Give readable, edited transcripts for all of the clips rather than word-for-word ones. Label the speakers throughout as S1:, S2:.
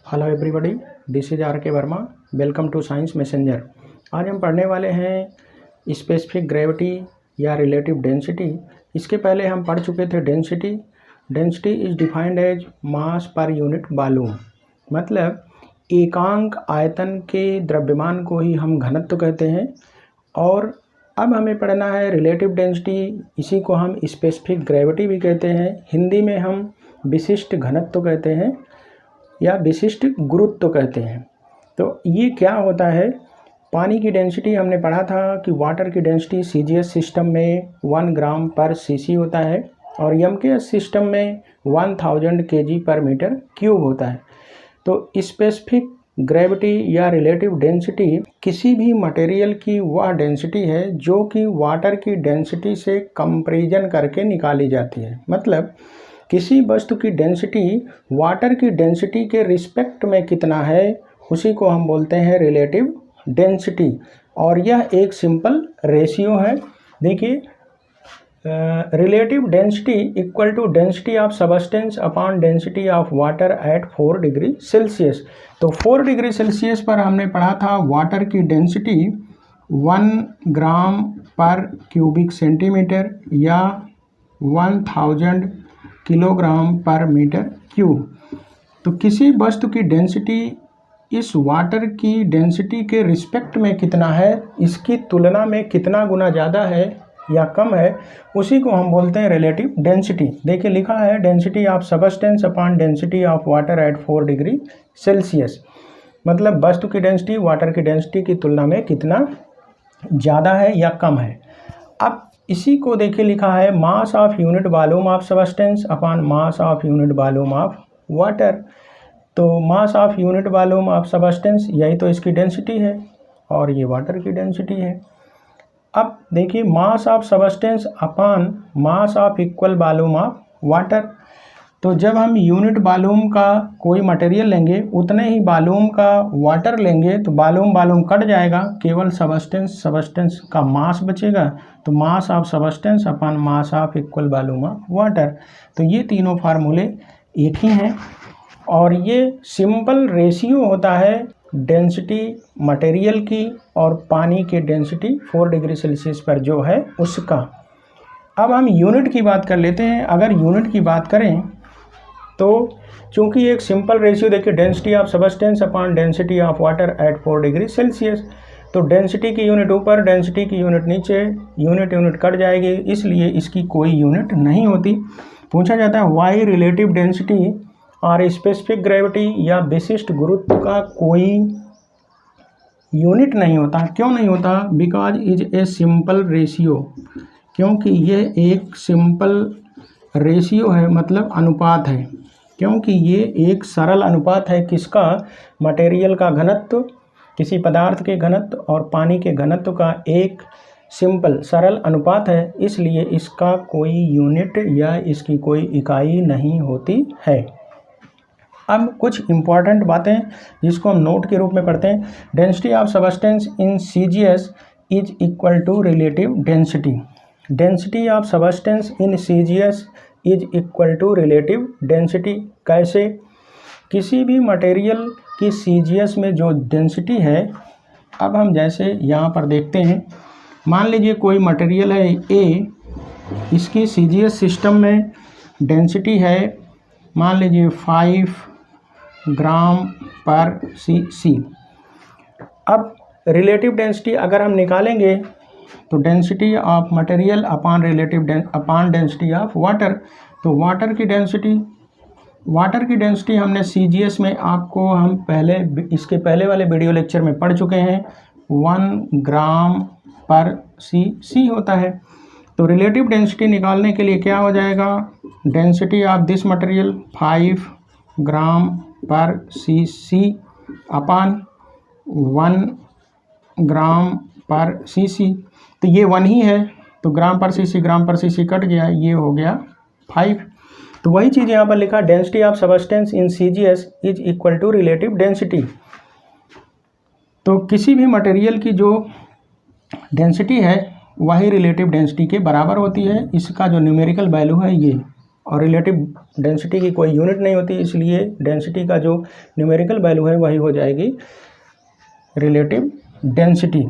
S1: Hello everybody, this is R K Verma. Welcome to Science Messenger. आज हम पढ़ने वाले हैं स्पेसिफिक ग्रेविटी या रिलेटिव डेंसिटी। इसके पहले हम पढ़ चुके थे density. Density is defined as mass per unit volume, मतलब एकांक आयतन के द्रव्यमान को ही हम घनत्व कहते हैं। और अब हमें पढ़ना है रिलेटिव डेंसिटी, इसी को हम स्पेसिफिक ग्रेविटी भी कहते हैं। हिंदी में हम विशिष्ट घनत्व कहते हैं या विशिष्ट गुरुत्व कहते हैं। तो ये क्या होता है? पानी की डेंसिटी हमने पढ़ा था कि वाटर की डेंसिटी सीजीएस सिस्टम में 1 ग्राम पर सीसी होता है और एमकेएस सिस्टम में 1000 केजी पर मीटर क्यूब होता है। तो स्पेसिफिक ग्रेविटी या रिलेटिव डेंसिटी किसी भी मटेरियल की वह डेंसिटी है जो कि वाटर की डेंसिटी से कंपैरिजन करके निकाली जाती है। मतलब किसी वस्तु की डेंसिटी वाटर की डेंसिटी के रिस्पेक्ट में कितना है, उसी को हम बोलते हैं रिलेटिव डेंसिटी। और यह एक सिंपल रेशियो है। देखिए, relative density equal to density of substance upon density of water at 4 degree Celsius. तो 4 डिग्री सेल्सियस पर हमने पढ़ा था वाटर की डेंसिटी 1 ग्राम पर क्यूबिक सेंटीमीटर या 1000 किलोग्राम पर मीटर क्यूब। तो किसी वस्तु की डेंसिटी इस वाटर की डेंसिटी के रिस्पेक्ट में कितना है, इसकी तुलना में कितना गुना ज़्यादा है या कम है, उसी को हम बोलते हैं रिलेटिव डेंसिटी। देखिए लिखा है density of substance upon density of water at 4 degree Celsius. मतलब वस्तु की डेंसिटी वाटर की डेंसिटी की तुलना में कितना ज़्यादा है या कम है। अब इसी को देखिए लिखा है mass of unit volume of substance upon mass of unit volume of water. तो mass of unit volume of substance यही तो इसकी डेंसिटी है और ये वाटर की डेंसिटी है। अब देखिए mass of substance upon mass of equal volume of water. तो जब हम यूनिट वॉल्यूम का कोई मटेरियल लेंगे उतने ही वॉल्यूम का वाटर लेंगे तो वॉल्यूम कट जाएगा, केवल सबस्टेंस का मास बचेगा। तो mass of substance upon mass of equal volume of water. तो ये तीनों फार्मूले एक ही हैं और ये सिंपल रेशियो होता है डेंसिटी मटेरियल की और पानी के डेंसिटी 4 डिग्री सेल्सियस पर जो है उसका। अब हम यूनिट की बात कर लेते हैं। अगर यूनिट की बात करें तो चूंकि एक सिंपल रेशियो देखिए density of substance upon density of water at 4 degree Celsius, तो डेंसिटी की यूनिट ऊपर डेंसिटी की यूनिट नीचे, यूनिट कट जाएगी, इसलिए इसकी कोई यूनिट नहीं होती। पूछा जाता है वाई रिलेटिव डेंसिटी और स्पेसिफिक ग्रेविटी या विशिष्ट गुरुत्व का कोई यूनिट नहीं होता। क्यों नहीं होता? Because is a simple ratio. क्योंकि ये एक सिंपल रेशियो है, मतलब अनुपात है। क्योंकि ये एक सरल अनुपात है किसका? मटेरियल का घनत्व, किसी पदार्थ के घनत्व और पानी के घनत्व का एक सिंपल सरल अनुपात है, इसलिए इसका कोई यूनिट या इसकी कोई इकाई नहीं होती है। अब कुछ इम्पॉर्टेंट बातें जिसको हम नोट के रूप में पढ़ते हैं। Density of substance in CGS is equal to relative density. Density of substance in CGS is equal to relative density. कैसे? किसी भी मटेरियल की सीजीएस में जो डेंसिटी है, अब हम जैसे यहाँ पर देखते हैं, मान लीजिए कोई मटेरियल है ए, इसकी सीजीएस सिस्टम में डेंसिटी है मान लीजिए 5 ग्राम पर सीसी। अब रिलेटिव डेंसिटी अगर हम निकालेंगे तो density of material upon upon density of water. तो वाटर की डेंसिटी हमने सीजीएस में आपको हम इसके पहले वाले वीडियो लेक्चर में पढ़ चुके हैं, 1 ग्राम पर सीसी होता है। तो रिलेटिव डेंसिटी निकालने के लिए क्या हो जाएगा? डेंसिटी ऑफ दिस मटेरियल 5 ग्राम पर सीसी अपॉन 1 ग्राम पर सीसी। तो ये 1 ही है, तो ग्राम पर सीसी कट गया, ये हो गया 5। तो वही चीज़ यहाँ पर लिखा density of substance in CGS is equal to relative density. तो किसी भी मटेरियल की जो डेंसिटी है वही रिलेटिव डेंसिटी के बराबर होती है। इसका जो न्यूमेरिकल वैल्यू है ये, और रिलेटिव डेंसिटी की कोई यूनिट नहीं होती, इसलिए डेंसिटी का जो न्यूमेरिकल वैल्यू है वही हो जाएगी रिलेटिव डेंसिटी।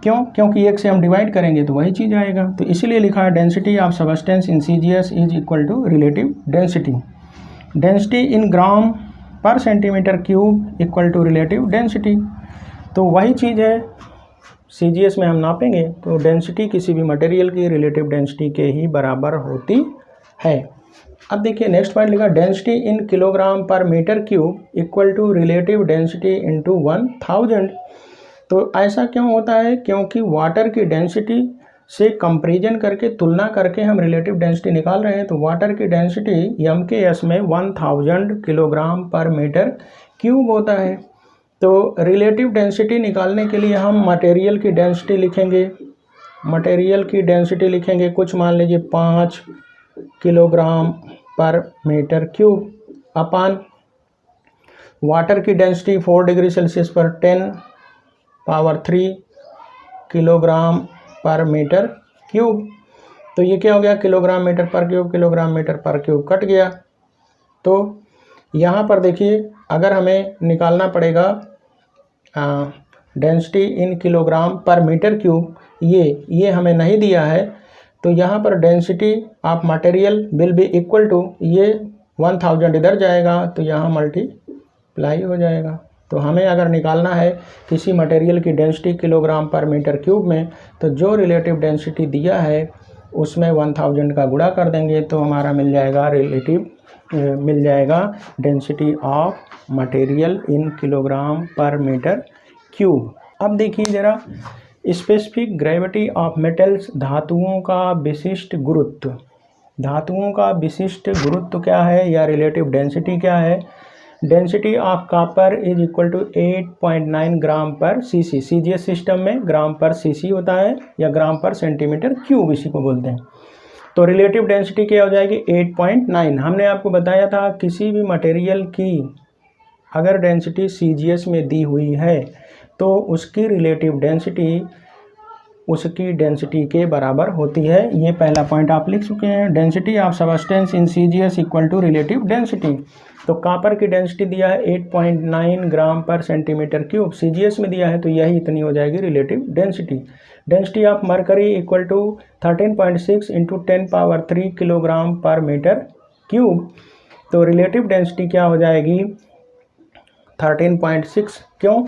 S1: क्यों? क्योंकि एक से हम डिवाइड करेंगे तो वही चीज़ आएगा, तो इसीलिए लिखा है density of substance in CGS is equal to relative density. Density in gram per centimetre cube equal to relative density. तो वही चीज़ है CGS में हम नापेंगे तो डेंसिटी किसी भी मटेरियल की रिलेटिव डेंसिटी के ही बराबर होती है। अब देखिए नेक्स्ट पॉइंट लिखा density in kilogram per metre cube equal to relative density into 1000। तो ऐसा क्यों होता है? क्योंकि वाटर की डेंसिटी से कंपैरिजन करके, तुलना करके हम रिलेटिव डेंसिटी निकाल रहे हैं। तो वाटर की डेंसिटी MKS में 1000 किलोग्राम पर मीटर क्यूब होता है। तो रिलेटिव डेंसिटी निकालने के लिए हम मटेरियल की डेंसिटी लिखेंगे। मटेरियल की डेंसिटी लिखेंगे कुछ मान लीजिए 5 किलोग्राम पर मीटर क्यूब अपान वाटर की डेंसिटी 4 डिग्री सेल्सियस पर 10⁻³ किलोग्राम पर मीटर क्यूब। तो ये क्या हो गया? Kilogram metre per cube, kilogram metre per cube cut गया। तो यहाँ पर देखिए अगर हमें निकालना पड़ेगा density in kilogram per metre cube, ये हमें नहीं दिया है, तो यहाँ पर density of material will be equal to, ये 1000 इधर जाएगा तो यहाँ मल्टीप्लाई हो जाएगा। तो हमें अगर निकालना है किसी मटेरियल की density kilogram per metre cube में, तो जो रिलेटिव डेंसिटी दिया है उसमें 1000 का गुणा कर देंगे तो हमारा मिल जाएगा density of material in kilogram per metre cube. अब देखिए ज़रा स्पेसिफिक ग्रेविटी ऑफ मेटल्स, धातुओं का विशिष्ट गुरुत्व। धातुओं का विशिष्ट गुरुत्व क्या है या रिलेटिव डेंसिटी क्या है? Density of copper is equal to 8.9 gram per CC। CGS system में ग्राम पर CC होता है या ग्राम पर सेंटीमीटर क्यूब इसी को बोलते हैं। तो रिलेटिव डेंसिटी क्या हो जाएगी? 8.9। हमने आपको बताया था किसी भी मटेरियल की अगर डेंसिटी CGS में दी हुई है तो उसकी रिलेटिव डेंसिटी उसकी डेंसिटी के बराबर होती है। ये पहला पॉइंट आप लिख चुके हैं। Density of substance in CGS equal to relative density. तो कॉपर की डेंसिटी दिया है 8.9 gram per centimetre cube, CGS में दिया है तो यही इतनी हो जाएगी relative density. Density of mercury equal to 13.6 into 10⁻³ kilogram per metre cube. तो रिलेटिव डेंसिटी क्या हो जाएगी? 13.6। क्यों?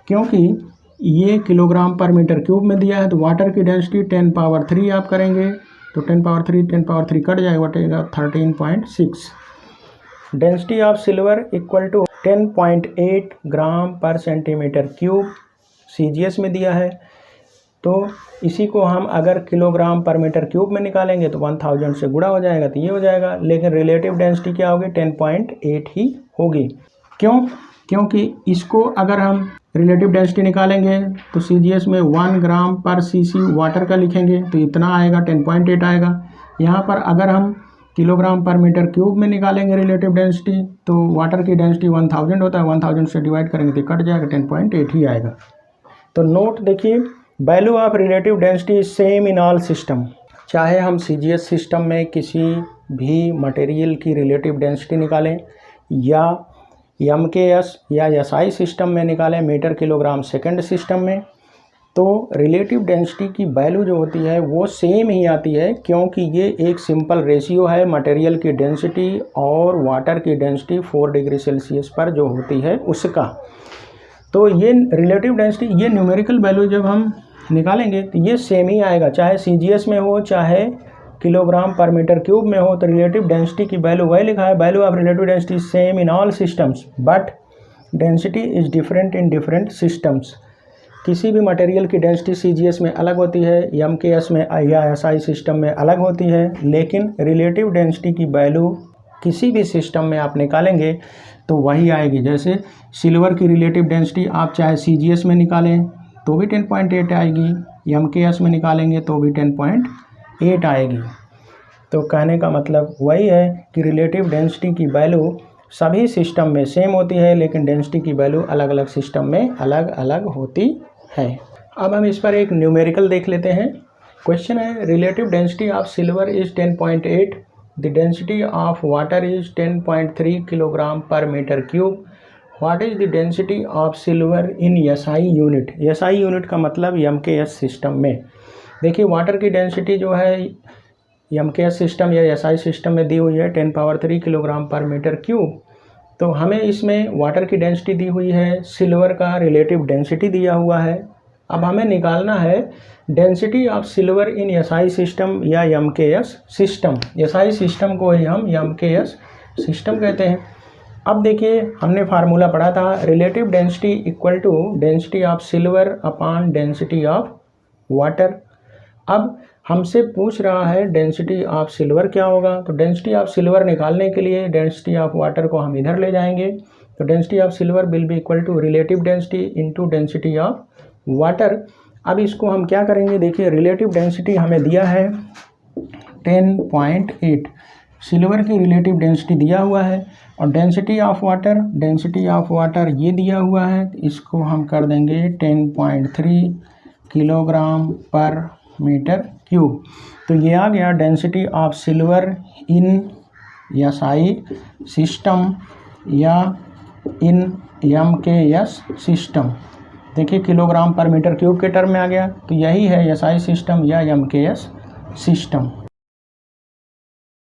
S1: क्योंकि ये किलोग्राम पर मीटर क्यूब में दिया है। तो वाटर की डेंसिटी 10⁻³ आप करेंगे तो 10⁻³ कट जाएगा, बटेगा 13.6। Density of silver equal to 10.8 gram per centimetre cube, CGS में दिया है। तो इसी को हम अगर किलोग्राम पर मीटर क्यूब में निकालेंगे तो 1000 से गुणा हो जाएगा तो ये हो जाएगा। लेकिन रिलेटिव डेंसिटी क्या होगी? 10.8 ही होगी। क्यों? क्योंकि इसको अगर हम रिलेटिव डेंसिटी निकालेंगे तो CGS में 1 ग्राम पर CC वाटर का लिखेंगे तो इतना आएगा, 10.8 आएगा। यहाँ पर अगर हम किलोग्राम पर मीटर क्यूब में निकालेंगे रिलेटिव डेंसिटी तो वाटर की डेंसिटी 1000 होता है, 1000 से डिवाइड करेंगे तो कट जाएगा, 10.8 ही आएगा। तो नोट देखिए, value of relative density same in all system. चाहे हम CGS सिस्टम में किसी भी मटेरियल की रिलेटिव डेंसिटी निकालें या MKS या SI सिस्टम में निकालें, मीटर किलोग्राम सेकंड सिस्टम में, तो रिलेटिव डेंसिटी की वैल्यू जो होती है वो सेम ही आती है, क्योंकि ये एक सिंपल रेशियो है मटेरियल की डेंसिटी और वाटर की डेंसिटी 4 डिग्री सेल्सियस पर जो होती है उसका। तो ये रिलेटिव डेंसिटी, ये न्यूमेरिकल वैल्यू जब हम निकालेंगे तो ये सेम ही आएगा, चाहे CGS में हो चाहे किलोग्राम पर मीटर क्यूब में हो। तो रिलेटिव डेंसिटी की वैल्यू वही लिखा है, value of relative density same in all systems but density is different in different systems. किसी भी मटेरियल की डेंसिटी CGS में अलग होती है, MKS में या SI सिस्टम में अलग होती है, लेकिन रिलेटिव डेंसिटी की वैल्यू किसी भी सिस्टम में आप निकालेंगे तो वही आएगी। जैसे सिल्वर की रिलेटिव डेंसिटी आप चाहे CGS में निकालें तो भी 10.8 आएगी, MKS में निकालेंगे तो भी 10.8 आएगी। तो कहने का मतलब वही है कि रिलेटिव डेंसिटी की वैल्यू सभी सिस्टम में सेम होती है, लेकिन डेंसिटी की वैल्यू अलग अलग सिस्टम में अलग अलग होती है। अब हम इस पर एक न्यूमेरिकल देख लेते हैं। क्वेश्चन है, relative density of silver is 10.8 the density of water is 10.3 kilogram per metre cube. What is the density of silver in SI unit. SI unit का मतलब एमकेएस सिस्टम में। देखिए वाटर की डेंसिटी जो है एमकेएस सिस्टम या SI system में दी हुई है 10³ किलोग्राम पर मीटर क्यूब। तो हमें इसमें वाटर की डेंसिटी दी हुई है, सिल्वर का रिलेटिव डेंसिटी दिया हुआ है। अब हमें निकालना है density of silver in SI system या एमकेएस सिस्टम। एसआई सिस्टम को ही हम एमकेएस सिस्टम कहते हैं। अब देखिए हमने फार्मूला पढ़ा था, relative density equal to density of silver upon density of water. अब हमसे पूछ रहा है डेंसिटी ऑफ सिल्वर क्या होगा, तो डेंसिटी ऑफ सिल्वर निकालने के लिए डेंसिटी ऑफ वाटर को हम इधर ले जाएंगे। तो density of silver will be equal to relative density into density of water. अब इसको हम क्या करेंगे, देखिए रिलेटिव डेंसिटी हमें दिया है 10.8, सिल्वर की रिलेटिव डेंसिटी दिया हुआ है, और डेंसिटी ऑफ वाटर ये दिया हुआ है। इसको हम कर देंगे 10.3 किलोग्राम पर मीटर क्यूब। तो ये आ गया density of silver in SI system या इन एमकेएस सिस्टम। देखिए किलोग्राम पर मीटर क्यूब के टर्म में आ गया, तो यही है एसआई सिस्टम या एमकेएस सिस्टम।